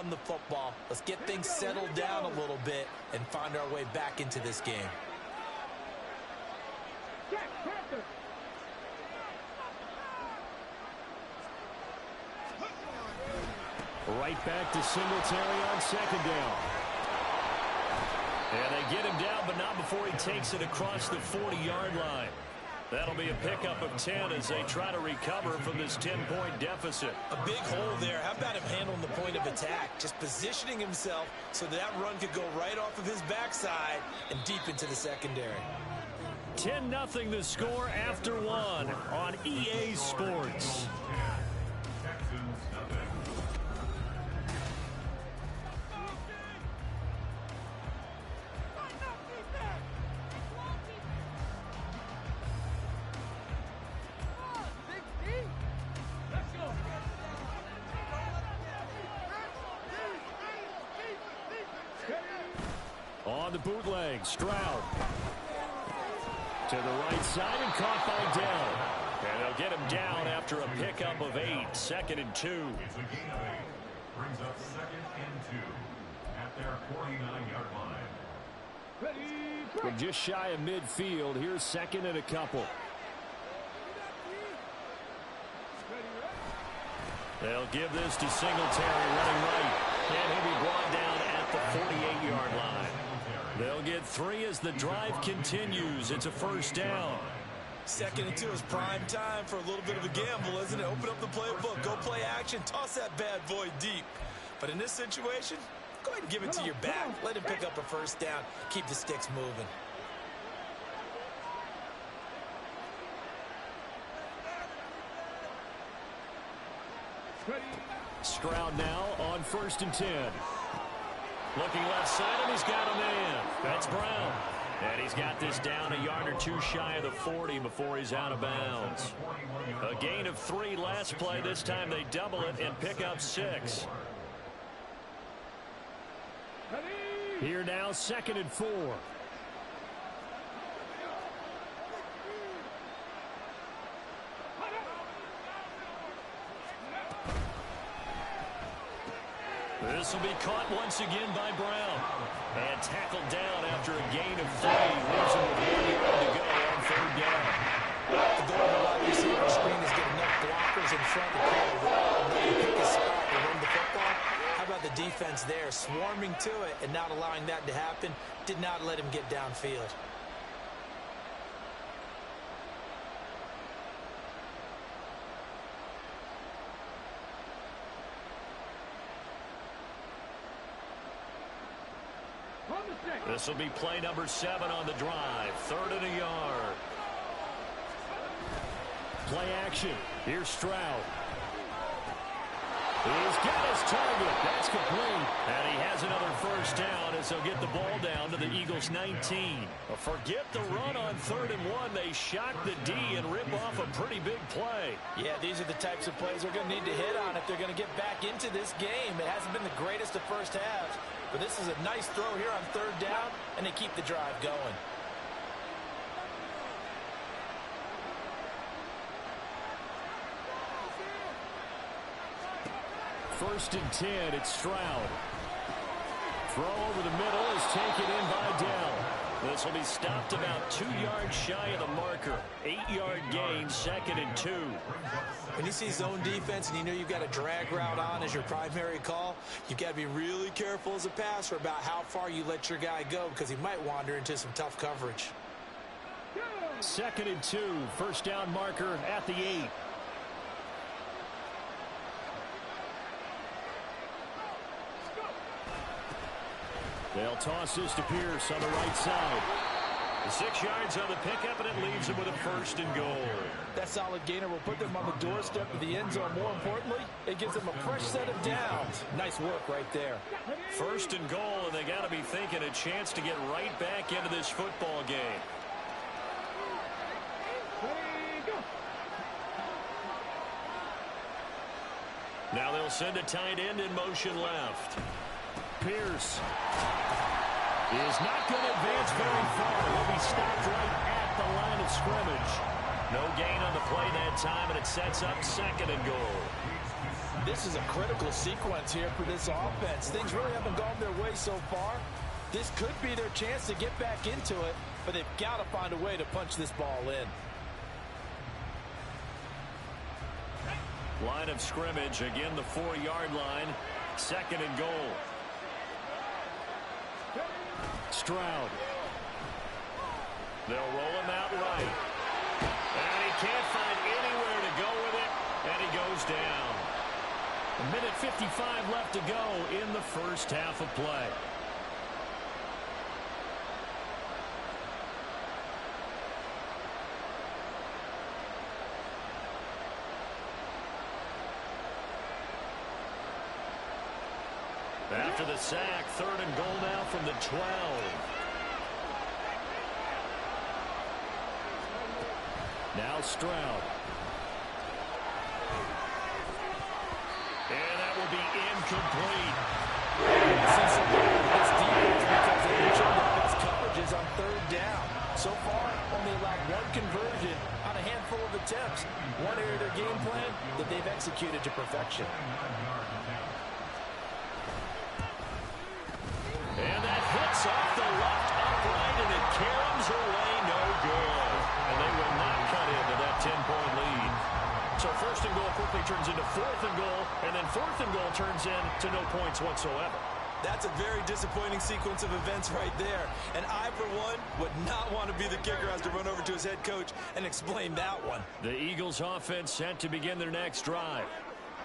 run the football. Let's get things settled down a little bit and find our way back into this game. Right back to Singletary on second down. And they get him down, but not before he takes it across the 40-yard line. That'll be a pickup of 10 as they try to recover from this 10-point deficit. A big hole there. How about him handling the point of attack? Just positioning himself so that run could go right off of his backside and deep into the secondary. 10-0 the score after one on EA Sports. On the bootleg, Stroud. To the right side and caught by Dell. And they'll get him down after a pickup of 8. 2nd and 2. It's a gain of 8. Brings up 2nd and 2 at their 49-yard line. From just shy of midfield, here's 2nd and a couple. They'll give this to Singletary running right. And he'll be brought down at the 48-yard line. They'll get 3 as the drive continues. It's a first down. 2nd and 2 is prime time for a little bit of a gamble, isn't it? Open up the playbook, go play action, toss that bad boy deep. But in this situation, go ahead and give it to your back. Let him pick up a first down. Keep the sticks moving. Stroud now on 1st and 10. Looking left side, and he's got a man. That's Brown. And he's got this down a yard or 2 shy of the 40 before he's out of bounds. A gain of 3 last play. This time they double it and pick up 6. Here now, 2nd and 4. This will be caught once again by Brown. And tackled down after a gain of 3. Leaves him with 1 yard to go on 3rd down. The goal of the wide receiver screen is get enough blockers in front to call a roll and then pick a spot to run the football. How about the defense there, swarming to it and not allowing that to happen? Did not let him get downfield. This will be play number 7 on the drive. 3rd and a yard. Play action. Here's Stroud. He's got his target. That's complete. And he has another first down as they'll get the ball down to the Eagles' 19. Forget the run on 3rd and 1. They shock the D and rip off a pretty big play. Yeah, these are the types of plays they're going to need to hit on if they're going to get back into this game. It hasn't been the greatest of first halves, but this is a nice throw here on 3rd down, and they keep the drive going. First and 10, it's Stroud. Throw over the middle is taken in by Dell. This will be stopped about 2 yards shy of the marker. 8-yard gain, 2nd and 2. When you see zone defense and you know you've got a drag route on as your primary call, you've got to be really careful as a passer about how far you let your guy go because he might wander into some tough coverage. 2nd and 2, first down marker at the 8. They'll toss this to Pierce on the right side. 6 yards on the pickup, and it leaves them with a 1st and goal. That solid gainer will put them on the doorstep of the end zone. More importantly, it gives them a fresh set of downs. Nice work right there. 1st and goal, and they got to be thinking a chance to get right back into this football game. Now they'll send a tight end in motion left. Pierce is not going to advance very far. He'll be stopped right at the line of scrimmage. No gain on the play that time, and it sets up 2nd and goal. This is a critical sequence here for this offense. Things really haven't gone their way so far. This could be their chance to get back into it, but they've got to find a way to punch this ball in. Line of scrimmage, again the 4-yard line. 2nd and goal. Stroud. They'll roll him out right. And he can't find anywhere to go with it, and he goes down. 1:55 left to go in the first half of play. After the sack, 3rd and goal now from the 12. Now Stroud. And that will be incomplete. See some of this defense because they didn't show their best coverages on 3rd down. So far, only allowed 1 conversion on a handful of attempts. One area of their game plan that they've executed to perfection. And that hits off the left upright, and it caroms away no good. And they will not cut into that 10-point lead. So 1st and goal quickly turns into 4th and goal, and then 4th and goal turns into no points whatsoever. That's a very disappointing sequence of events right there. And I, for one, would not want to be the kicker who has to run over to his head coach and explain that one. The Eagles offense set to begin their next drive.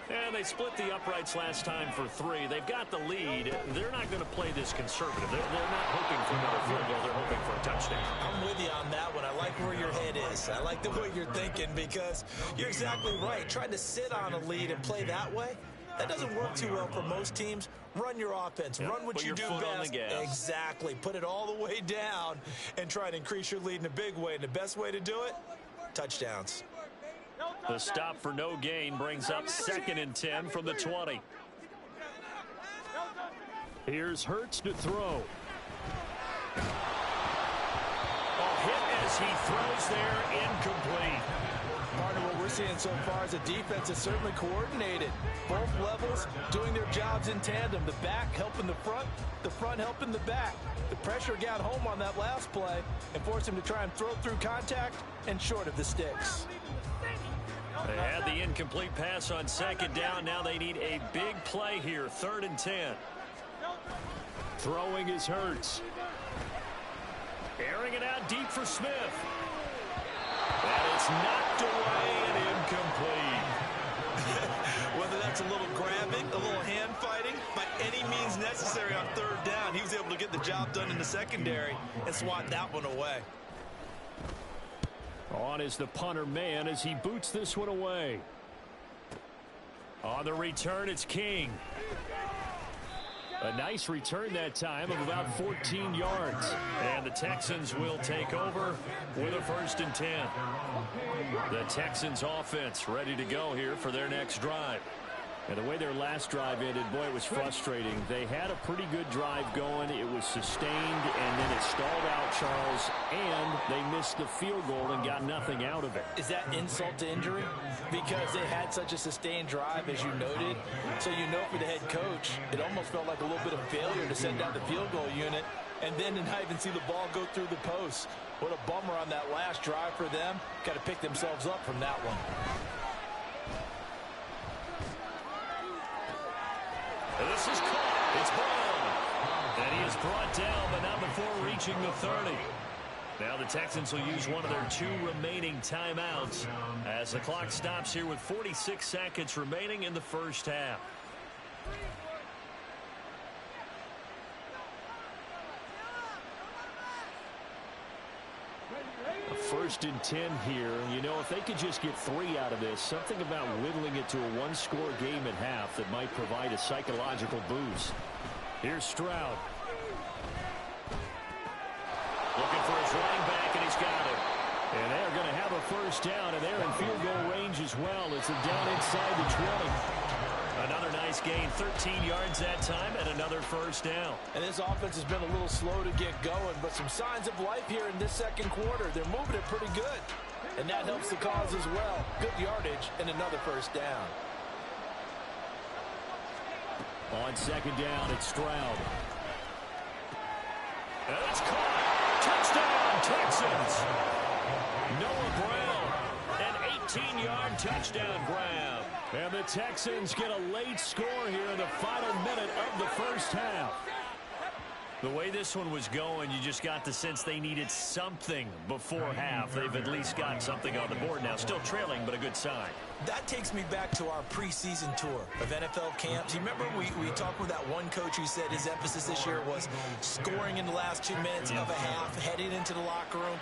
And they split the uprights last time for 3. They've got the lead. They're not going to play this conservative. They're not hoping for another field goal. They're hoping for a touchdown. I'm with you on that one. I like where your head is. I like the way you're thinking because you're exactly right. Trying to sit on a lead and play that way, that doesn't work too well for most teams. Run your offense. Run what you do best. Exactly. Put it all the way down and try and increase your lead in a big way. And the best way to do it, touchdowns. The stop for no gain brings up 2nd and 10 from the 20. Here's Hurts to throw. A hit as he throws there, incomplete. Partner, what we're seeing so far is a defense is certainly coordinated. Both levels doing their jobs in tandem. The back helping the front helping the back. The pressure got home on that last play and forced him to try and throw through contact and short of the sticks. They had the incomplete pass on 2nd down. Now they need a big play here. 3rd and 10. Throwing is Hurts. Airing it out deep for Smith. That is knocked away and incomplete. Whether that's a little grabbing, a little hand fighting, by any means necessary on 3rd down, he was able to get the job done in the secondary and swat that one away. On is the punter man as he boots this one away. On the return, it's King. A nice return that time of about 14 yards. And the Texans will take over with a 1st and 10. The Texans offense ready to go here for their next drive. And the way their last drive ended, boy, it was frustrating. They had a pretty good drive going. It was sustained, and then it stalled out, Charles, and they missed the field goal and got nothing out of it. Is that insult to injury? Because they had such a sustained drive, as you noted. So you know for the head coach, it almost felt like a little bit of failure to send down the field goal unit and then to not even see the ball go through the post. What a bummer on that last drive for them. Got to pick themselves up from that one. This is caught. It's Brown. And he is brought down, but not before reaching the 30. Now the Texans will use one of their 2 remaining timeouts as the clock stops here with 46 seconds remaining in the first half. A 1st and 10 here. You know, if they could just get 3 out of this, something about whittling it to a 1-score game at half that might provide a psychological boost. Here's Stroud. Looking for his running back, and he's got it. And they're going to have a 1st down, and they're in field goal range as well as they're down inside the 20. Another nice gain, 13 yards that time, and another 1st down. And this offense has been a little slow to get going, but some signs of life here in this 2nd quarter. They're moving it pretty good, and that helps the cause as well. Good yardage and another 1st down. On second down, it's Stroud. And it's caught. Touchdown, Texans. Noah Brown, an 18-yard touchdown grab. And the Texans get a late score here in the final minute of the first half. The way this one was going, you just got the sense they needed something before half. They've at least got something on the board now. Still trailing, but a good sign. That takes me back to our preseason tour of NFL camps. You remember we talked with that one coach who said his emphasis this year was scoring in the last 2 minutes of a half, heading into the locker room.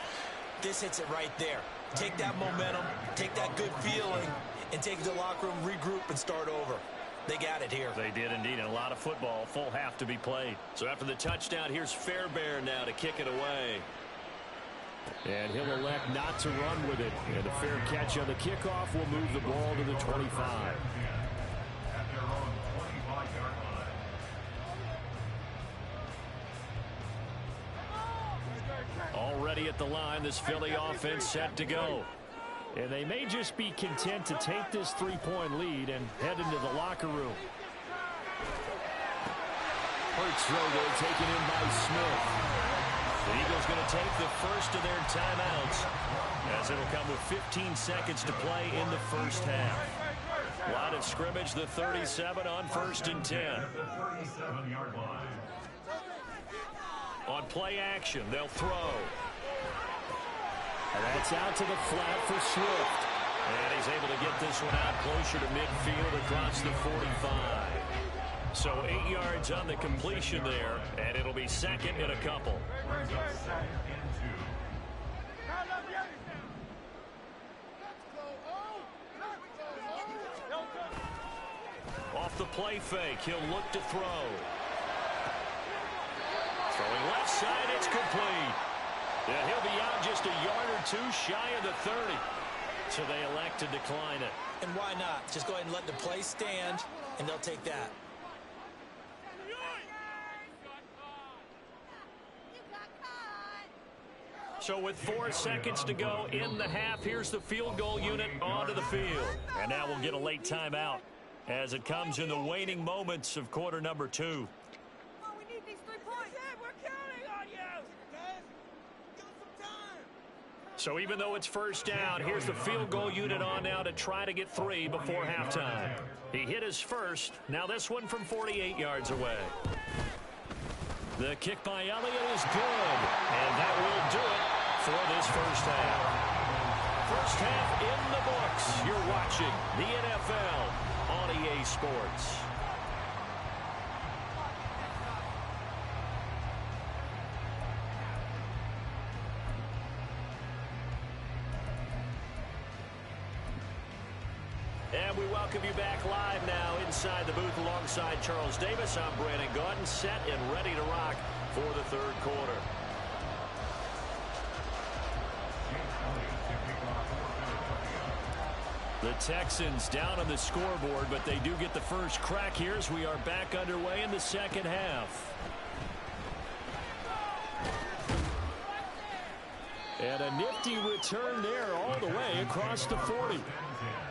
This hits it right there. Take that momentum, take that good feeling, and take it to the locker room, regroup, and start over. They got it here. They did indeed, and a lot of football, full half to be played. So after the touchdown, here's Fairbairn now to kick it away. And he'll elect not to run with it. And a fair catch on the kickoff will move the ball to the 25. At their own 25-yard line. Already at the line, this Philly offense set to go. And they may just be content to take this 3-point lead and head into the locker room. Hurts throw there, taken in by Smith. The Eagles going to take the first of their timeouts, as it'll come with 15 seconds to play in the first half. Line of scrimmage, the 37 on 1st and 10. At the 37-yard line. On play action, they'll throw. And that's out to the flat for Swift. And he's able to get this one out closer to midfield across the 45. So 8 yards on the completion there, and it'll be second and a couple. Brings up 2nd and 2. Off the play fake, he'll look to throw. Throwing left side, it's complete. Yeah, he'll be out just a yard or two shy of the 30. So they elect to decline it. And why not? Just go ahead and let the play stand, and they'll take that. So with 4 seconds to go in the half, here's the field goal unit onto the field. And now we'll get a late timeout as it comes in the waning moments of quarter number 2. So even though it's first down, here's the field goal unit on now to try to get 3 before halftime. He hit his first. Now this one from 48 yards away. The kick by Elliott is good. And that will do it for this first half. First half in the books. You're watching the NFL on EA Sports. And we welcome you back live now inside the booth alongside Charles Davis. I'm Brandon Gaudin, set and ready to rock for the third quarter. The Texans down on the scoreboard, but they do get the first crack here as we are back underway in the second half. And a nifty return there all the way across the 40.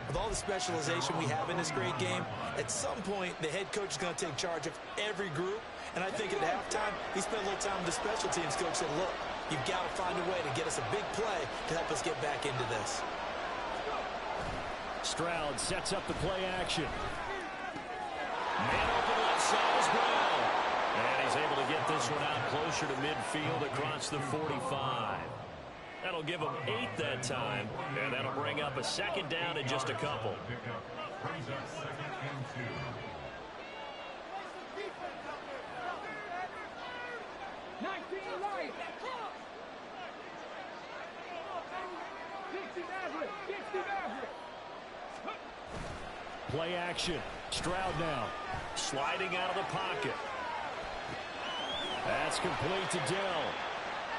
With all the specialization we have in this great game, at some point, the head coach is going to take charge of every group. And I think at halftime, he spent a little time with the special teams coach and said, look, you've got to find a way to get us a big play to help us get back into this. Stroud sets up the play action. Man open left side is Brown. And he's able to get this one out closer to midfield across the 45. That'll give them 8 that time, and that'll bring up a second down in just a couple. Brings up 2nd and 2. Play action. Stroud now. Sliding out of the pocket. That's complete to Dell.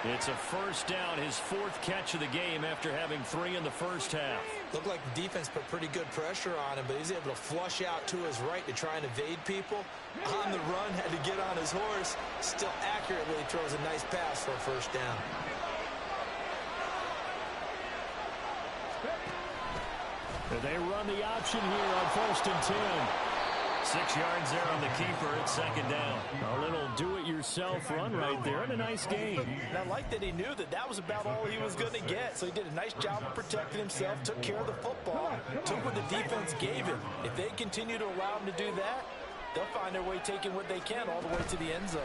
It's a first down, his 4th catch of the game after having 3 in the first half. Looked like the defense put pretty good pressure on him, but he's able to flush out to his right to try and evade people. On the run, had to get on his horse. Still accurately throws a nice pass for a first down. They run the option here on 1st and 10. 6 yards there on the keeper at second down. A little do-it-yourself run right there and a nice gain. And I like that he knew that that was about all he was going to get. So he did a nice job of protecting himself, took care of the football, took what the defense gave him. If they continue to allow him to do that, they'll find their way taking what they can all the way to the end zone.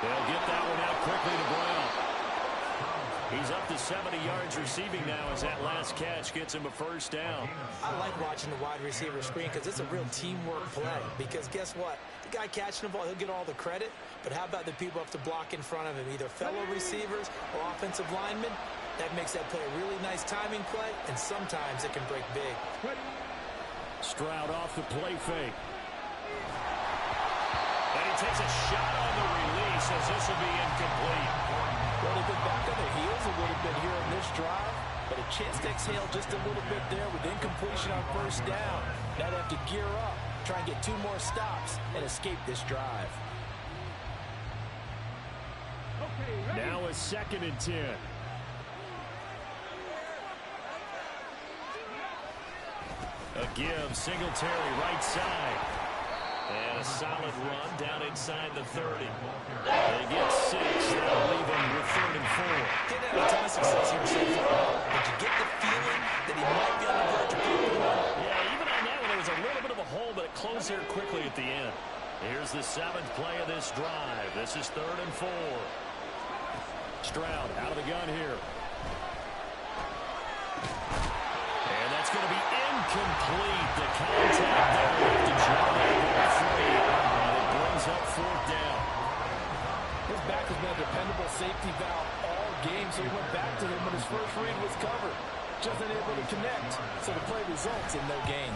They'll get that one out quickly to Brown. He's up to 70 yards receiving now as that last catch gets him a first down. I like watching the wide receiver screen because it's a real teamwork play. Because guess what? The guy catching the ball, he'll get all the credit. But how about the people up to block in front of him, either fellow receivers or offensive linemen? That makes that play a really nice timing play, and sometimes it can break big. Stroud off the play fake. And he takes a shot on the release as this will be incomplete. Well, they've been back on their heels a little bit here in this drive, but a chance to exhale just a little bit there with incompletion on first down. Now they have to gear up, try and get 2 more stops, and escape this drive. Now a 2nd and 10. A give, Singletary right side. And a solid run down inside the 30. They get 6. That'll leave them with 3rd and 4. Didn't have a ton of success here so far, but you get the feeling that he might be on the verge of breaking one. Yeah, even on that one, there was a little bit of a hole, but it closed there quickly at the end. Here's the 7th play of this drive. This is 3rd and 4. Stroud out of the gun here. And that's going to be incomplete. The contact there with the John free. And it brings up 4th down. His back has been a dependable safety valve all game, so he went back to him when his first read was covered. Just unable to connect, so the play results in no gain.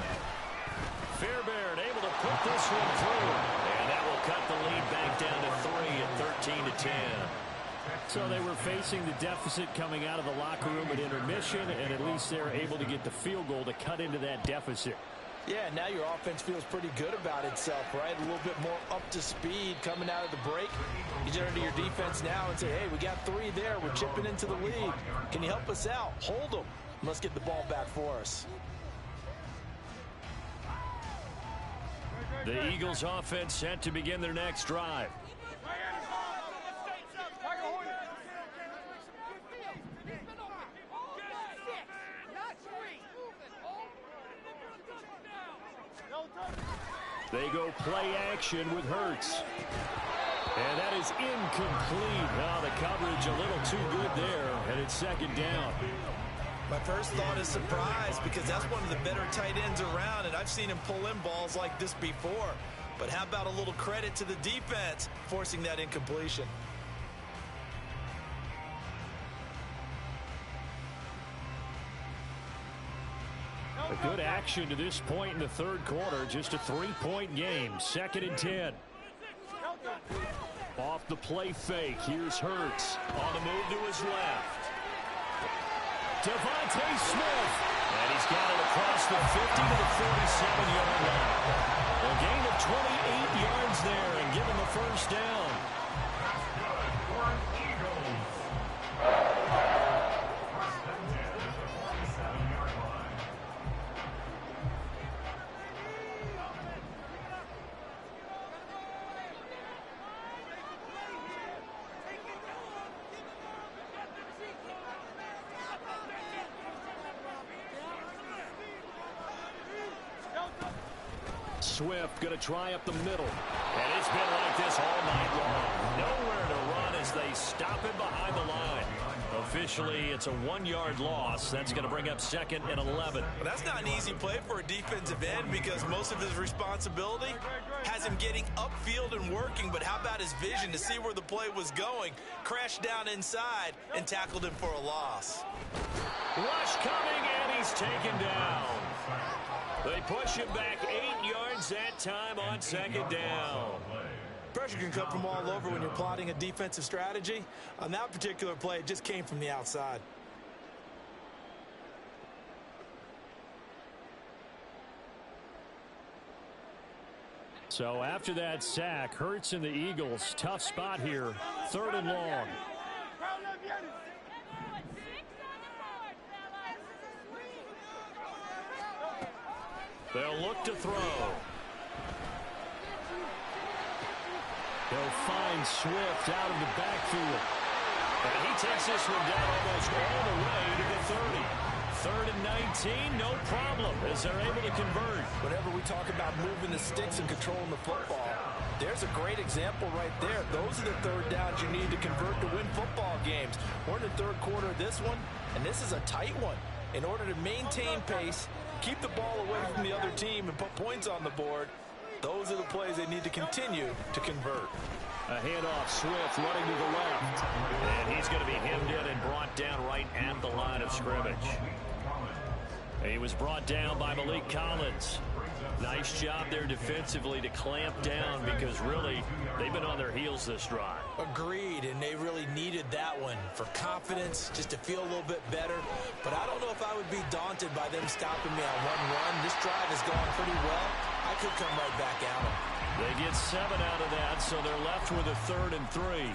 Fairbairn able to put this one through. And that will cut the lead back down to 3 at 13-10. So they were facing the deficit coming out of the locker room at intermission, and at least they're able to get the field goal to cut into that deficit. Yeah, now your offense feels pretty good about itself, right? A little bit more up to speed coming out of the break. You turn to your defense now and say, hey, we got 3 there. We're chipping into the lead. Can you help us out? Hold them. Let's get the ball back for us. The Eagles offense set to begin their next drive. They go play action with Hurts. And that is incomplete. Now the coverage a little too good there, and it's 2nd down. My first thought is surprise because that's one of the better tight ends around, and I've seen him pull in balls like this before. But how about a little credit to the defense forcing that incompletion? A good action to this point in the 3rd quarter. Just a 3-point game. 2nd and 10. Off the play fake. Here's Hurts. On the move to his left. Devontae Smith. And he's got it across the 50 to the 47-yard line. A gain of 28 yards there and give him a first down. Swift going to try up the middle. And it's been like this all night long. Nowhere to run as they stop him behind the line. Officially, it's a 1-yard loss. That's going to bring up 2nd and 11. Well, that's not an easy play for a defensive end because most of his responsibility has him getting upfield and working. But how about his vision to see where the play was going? Crashed down inside and tackled him for a loss. Rush coming, and he's taken down. They push him back 8 yards that time on 2nd down. Pressure can come from all over when you're plotting a defensive strategy. On that particular play, it just came from the outside. So after that sack, Hurts and the Eagles, tough spot here, 3rd and long. They'll look to throw. They'll find Swift out of the backfield. And he takes this one down almost all the way to the 30. 3rd and 19, no problem, as they're able to convert. Whenever we talk about moving the sticks and controlling the football, there's a great example right there. Those are the third downs you need to convert to win football games. We're in the third quarter of this one, and this is a tight one. In order to maintain pace, keep the ball away from the other team, and put points on the board, those are the plays they need to continue to convert. A handoff, Swift running to the left. And he's going to be hemmed in and brought down right at the line of scrimmage. He was brought down by Malik Collins. Nice job there defensively to clamp down, because really they've been on their heels this drive. Agreed, and they really needed that one for confidence, just to feel a little bit better. But I don't know if I would be daunted by them stopping me on one run. This drive has gone pretty well. I could come right back at them. They get 7 out of that, so they're left with a 3rd and 3.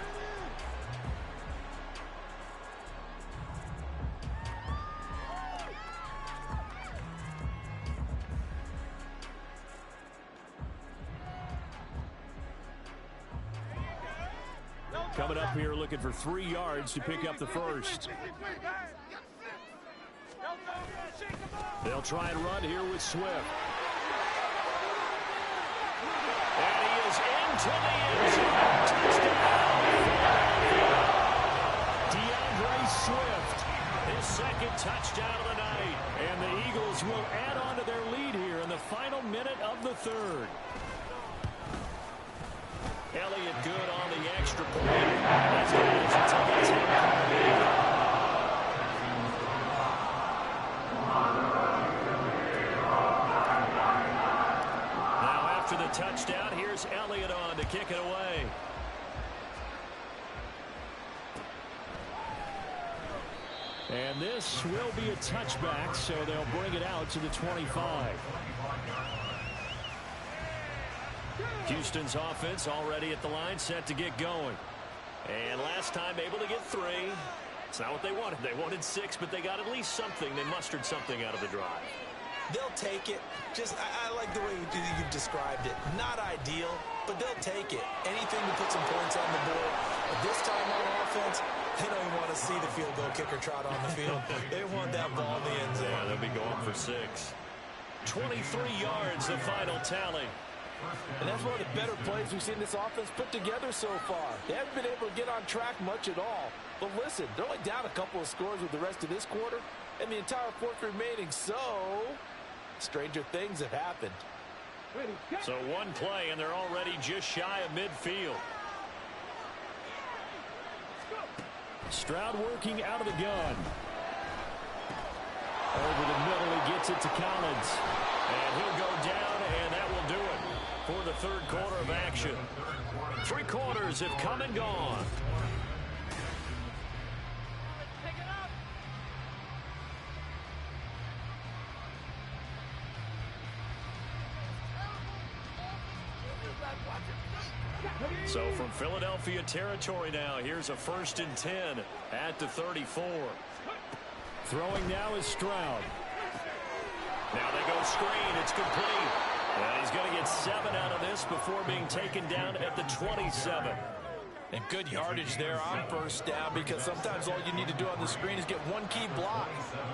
Coming up here looking for 3 yards to pick up the first. They'll try and run here with Swift. And he is into the end zone. Touchdown. DeAndre Swift, his 2nd touchdown of the night. And the Eagles will add on to their lead here in the final minute of the 3rd. Elliott good on the extra point. That's going to take a 10-point lead. Now after the touchdown, here's Elliott on to kick it away. And this will be a touchback, so they'll bring it out to the 25. Houston's offense already at the line, set to get going. And last time able to get 3. It's not what they wanted. They wanted 6, but they got at least something. They mustered something out of the drive. They'll take it. I like the way you've described it. Not ideal, but they'll take it. Anything to put some points on the board. But this time on offense, they don't even want to see the field goal kicker trot on the field. They want that ball in the end zone. Yeah, they'll be going for 6. 23 yards, the final tally. And that's one of the better plays we've seen this offense put together so far. They haven't been able to get on track much at all. But listen, they're only down a couple of scores with the rest of this quarter, and the entire 4th remaining. So, stranger things have happened. So one play, and they're already just shy of midfield. Stroud working out of the gun. Over the middle, he gets it to Collins. And he'll go down, and that will do it for the 3rd quarter of action. 3 quarters have come and gone. So from Philadelphia territory now, here's a 1st and 10 at the 34. Throwing now is Stroud. Now they go screen. It's complete. And he's going to get 7 out of this before being taken down at the 27. And good yardage there on 1st down, because sometimes all you need to do on the screen is get one key block.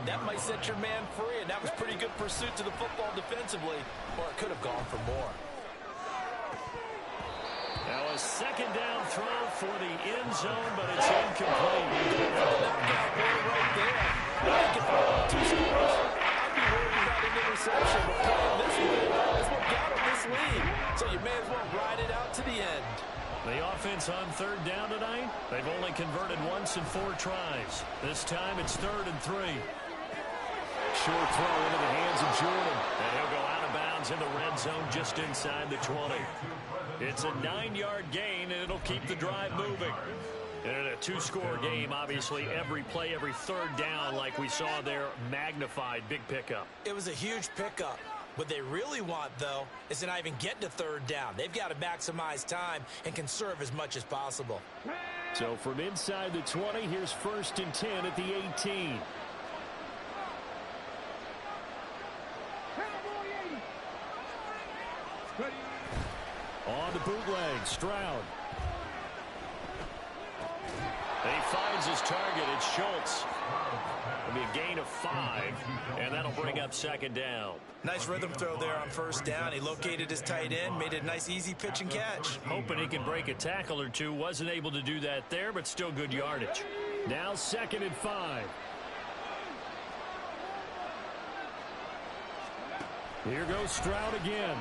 That might set your man free, and that was pretty good pursuit to the football defensively, or it could have gone for more. Now a 2nd down throw for the end zone, but it's incomplete. Knockout play right there. They can throw 2 scores. I'd be worried about an interception, but playing this way is what got him this lead. So you may as well ride it out to the end. The offense on 3rd down tonight, they've only converted once in 4 tries. This time it's 3rd and 3. Short throw into the hands of Jordan. And he'll go out of bounds in the red zone just inside the 20. It's a 9-yard gain, and it'll keep the drive moving. And in a 2-score game, obviously, every play, every 3rd down, like we saw there, magnified, big pickup. It was a huge pickup. What they really want, though, is to not even get to 3rd down. They've got to maximize time and conserve as much as possible. So from inside the 20, here's 1st and 10 at the 18. bootleg. Stroud. He finds his target. It's Schultz. It'll be a gain of 5, and that'll bring up second down. Nice rhythm throw there on first down. He located his tight end, made it a nice, easy pitch and catch. Hoping he can break a tackle or two. Wasn't able to do that there, but still good yardage. Now 2nd and 5. Here goes Stroud again.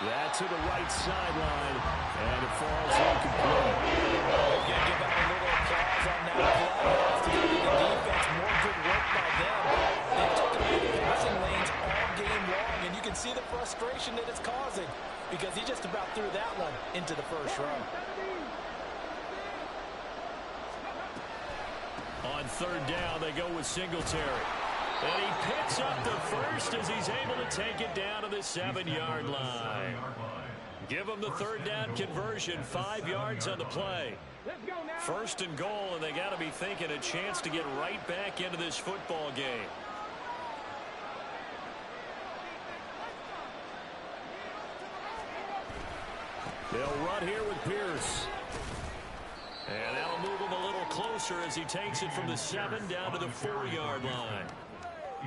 That to the right sideline, and it falls incomplete. Again, give out a little applause on that play. To give the defense more good work by them. They took away the passing lanes all game long, and you can see the frustration that it's causing because he just about threw that one into the first row. On 3rd down, they go with Singletary. And he picks up the first as he's able to take it down to the 7-yard line. Give him the 3rd down conversion, 5 yards on the play. 1st and goal, and they got to be thinking a chance to get right back into this football game. They'll run here with Pierce. And that'll move him a little closer as he takes it from the 7 down to the 4-yard line.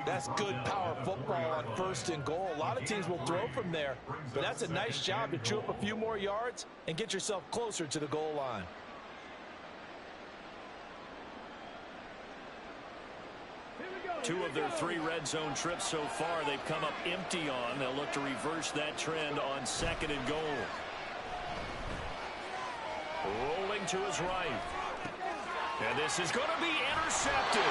That's good power football on 1st and goal. A lot of teams will throw from there, but that's a nice job to chew up a few more yards and get yourself closer to the goal line. Two of their 3 red zone trips so far they've come up empty on. They'll look to reverse that trend on 2nd and goal. Rolling to his right. And this is going to be intercepted.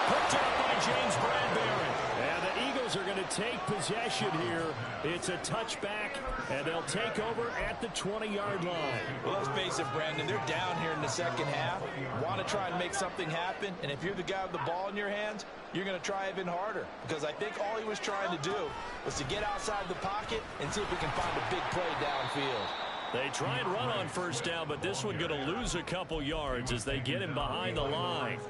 Picked up by James Bradbury. And the Eagles are going to take possession here. It's a touchback, and they'll take over at the 20-yard line. Well, let's face it, Brandon, they're down here in the second half. Want to try and make something happen, and if you're the guy with the ball in your hands, you're going to try even harder. Because I think all he was trying to do was to get outside the pocket and see if he can find a big play downfield. They try and run on 1st down, but this one going to lose a couple yards as they get him behind the line.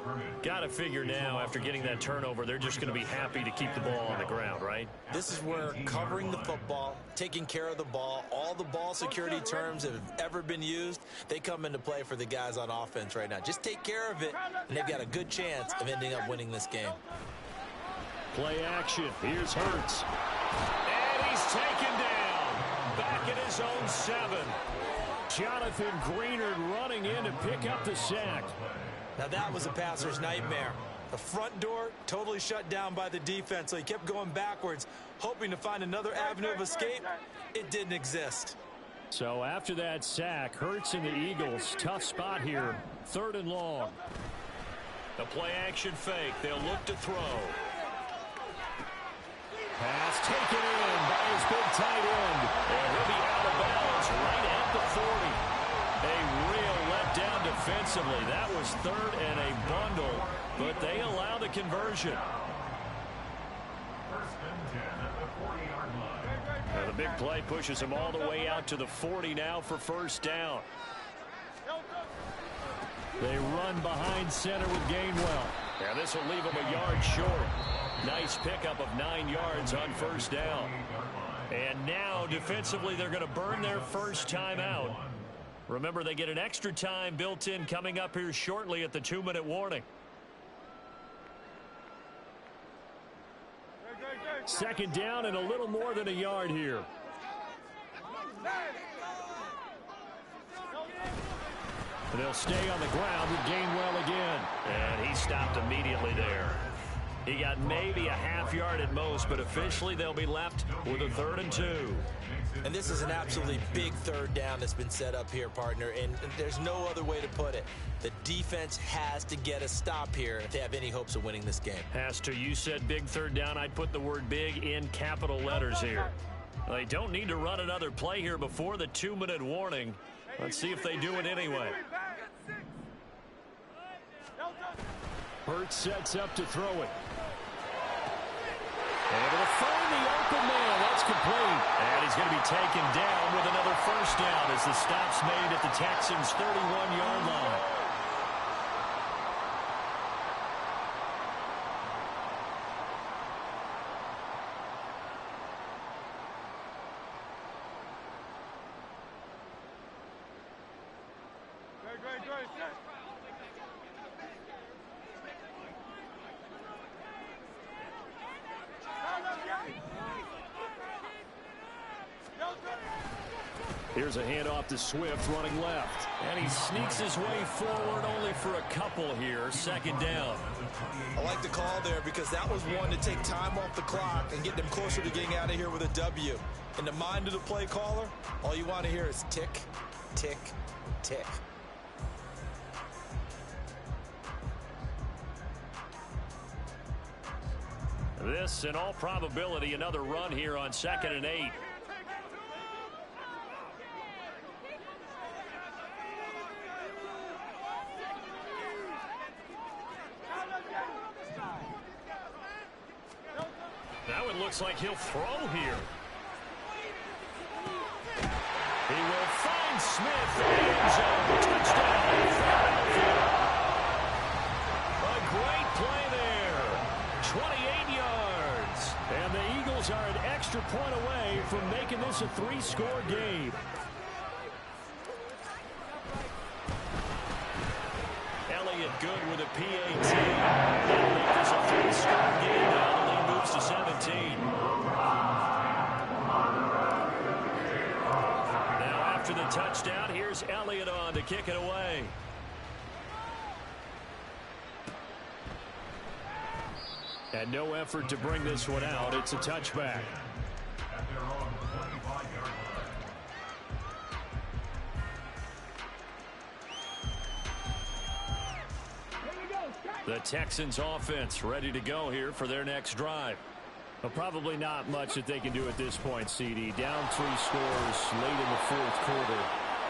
Got to figure now, after getting that turnover, they're just going to be happy to keep the ball on the ground, right? This is where covering the football, taking care of the ball, all the ball security terms that have ever been used, they come into play for the guys on offense right now. Just take care of it, and they've got a good chance of ending up winning this game. Play action. Here's Hurts. And he's taken down. Back at his own 7. Jonathan Greenard running in to pick up the sack. Now that was a passer's nightmare. The front door totally shut down by the defense, so he kept going backwards, hoping to find another avenue of escape. It didn't exist. So after that sack, Hurts and the Eagles, tough spot here. 3rd and long. The play action fake. They'll look to throw. Pass taken in by his big tight end. And he'll be out of bounds right at the 40. A real letdown defensively. That was 3rd and a bundle, but they allow the conversion. 1st and 10 at the 40-yard line. Now the big play pushes him all the way out to the 40 now for 1st down. They run behind center with Gainwell. Now this will leave him a yard short. Nice pickup of 9 yards on 1st down. And now defensively they're going to burn their first time out. Remember, they get an extra time built in coming up here shortly at the 2-minute warning. 2nd down and a little more than a yard here. And they'll stay on the ground with Gainwell again. And he stopped immediately there. He got maybe a half yard at most, but officially they'll be left with a 3rd and 2. And this is an absolutely big 3rd down that's been set up here, partner, and there's no other way to put it. The defense has to get a stop here if they have any hopes of winning this game. Has to. You said big 3rd down. I'd put the word big in capital letters here. They don't need to run another play here before the 2-minute warning. Let's see if they do it anyway. Hurts sets up to throw it. Able to find the open man. That's complete. And he's going to be taken down with another 1st down as the stop's made at the Texans' 31-yard line. Here's a handoff to Swift running left. And he sneaks his way forward only for a couple here. Second down. I like the call there because that was one to take time off the clock and get them closer to getting out of here with a W. In the mind of the play caller, all you want to hear is tick, tick, tick. This, in all probability, another run here on 2nd and 8. Now it looks like he'll throw here. He will find Smith. End zone. Touchdown, Philadelphia. A great play there. 28 yards. And the Eagles are an extra point away from making this a 3-score game. Elliott good with a PAT. That'll make this a 3-score game now. The lead moves to 17. Now after the touchdown, here's Elliott on to kick it away. And no effort to bring this one out. It's a touchback. At their own 25-yard line. The Texans offense ready to go here for their next drive. Well, probably not much that they can do at this point, CD. Down 3 scores late in the 4th quarter.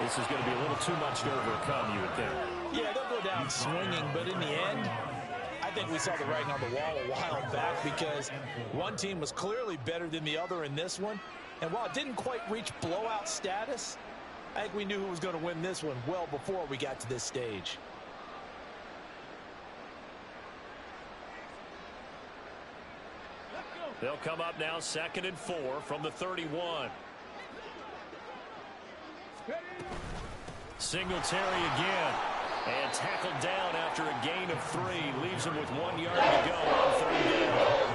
This is going to be a little too much to overcome, you would think. Yeah, they'll go down swinging, but in the end, I think we saw the writing on the wall a while back because one team was clearly better than the other in this one. And while it didn't quite reach blowout status, I think we knew who was going to win this one well before we got to this stage. They'll come up now 2nd and 4 from the 31. Singletary again. And tackled down after a gain of 3. Leaves him with 1 yard to go on 3rd down.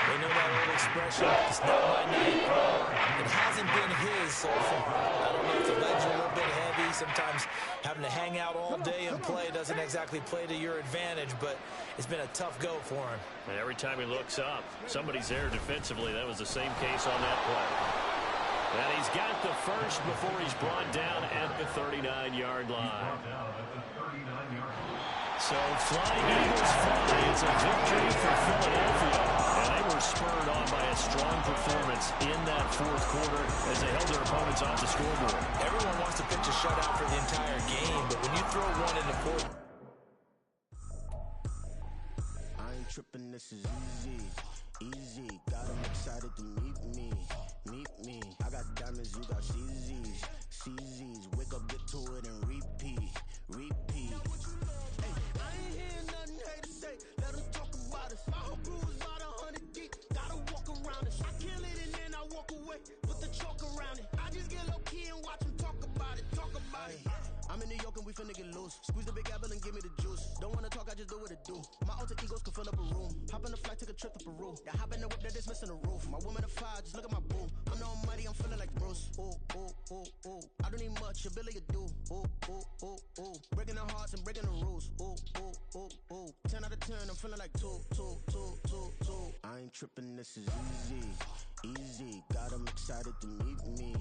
They know that old expression, it's not my night. It hasn't been his so far. I don't know if the legs are a little bit heavy. Sometimes having to hang out all day and play doesn't exactly play to your advantage, but it's been a tough go for him. And every time he looks up, somebody's there defensively. That was the same case on that play. And he's got the first before he's brought down at the 39-yard line. So flying Eagles fly. It's a victory for Philadelphia. And they were spurred on by a strong performance in that 4th quarter as they held their opponents off the scoreboard. Everyone wants to pitch a shutout for the entire game, but when you throw one in the 4th, I ain't tripping, this is easy. Easy, got 'em excited to meet me. Meet me. I got diamonds, you got CZs. CZs, wake up, get to it, and repeat. Repeat. Hey, I ain't hearing nothing hate to say. Let them talk about us. My whole crew is about 100 deep. Gotta walk around us. I kill it and then I walk away. Put the chalk around it. I just get low key and watch them talk about it. Talk about it. I'm in New York and we finna get loose. Squeeze the big apple and give me the juice. Don't wanna talk, I just do what it do. My alter egos can fill up a room. Hop on a flight, take a trip to Peru. The hop in the whip that is missing the roof. My woman a 5, just look at my boo. I'm no money, I'm feeling like Bruce. Ooh, ooh, ooh, ooh. I don't need much, ability to do. Ooh, ooh, ooh, ooh. Breaking the hearts and breaking the rules. Ooh, ooh, ooh, ooh. 10 out of 10, I'm feeling like 2, 2, 2, 2, 2. I ain't tripping, this is easy. Easy, got 'em excited to meet me.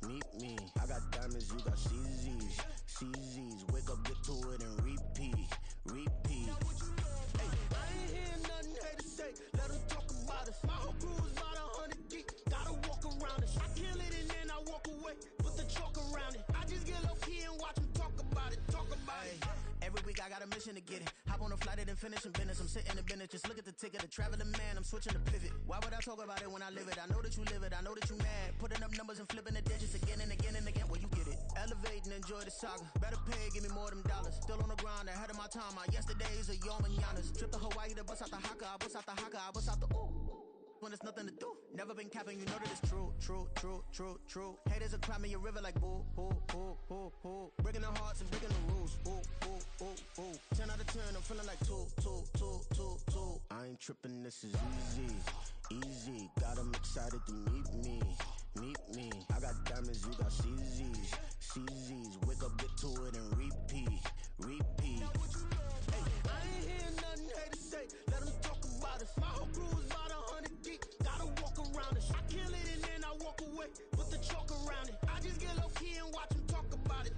Meet me. I got diamonds, you got CZs. CZs, wake up, get to it, and repeat. Repeat. Hey, I ain't hearing nothing hate to say. Let them talk about us. My whole crew is about 100 deep. Gotta walk around us. I kill it and then I walk away. Put the chalk around it. I just get low key and watch them talk about it. Talk about it. Every week I got a mission to get it. Hop on a flight and then finish in business. I'm sitting in business. Just look at the ticket. A traveling man. I'm switching to pivot. Why would I talk about it when I live it? I know that you live it. I know that you mad. Putting up numbers and flipping the digits again and again and again. Well, you get it. Elevate and enjoy the saga. Better pay, give me more than dollars. Still on the grind, ahead of my time. My yesterdays are your mananas. Trip to Hawaii to bust out the haka. I bust out the haka. I bust out the ooh. When there's nothing to do. Never been capping, you know that it's true, true, true. true. Haters will cry me a river like boo, boo, boo, boo, boo. Breaking the hearts and breaking the rules. Ooh, ooh, ooh, ooh. 10 out of 10, I'm feeling like two. I ain't tripping, this is easy. Got 'em excited to meet me. I got diamonds, you got CZs. Wake up, get to it and repeat. Hey, I ain't hearing nothing haters say. Let them talk about us. My whole crew is about 100 deep. Gotta walk around us. I kill it and then I walk away. Put the chalk around it. I just get low key and watch them talk about it.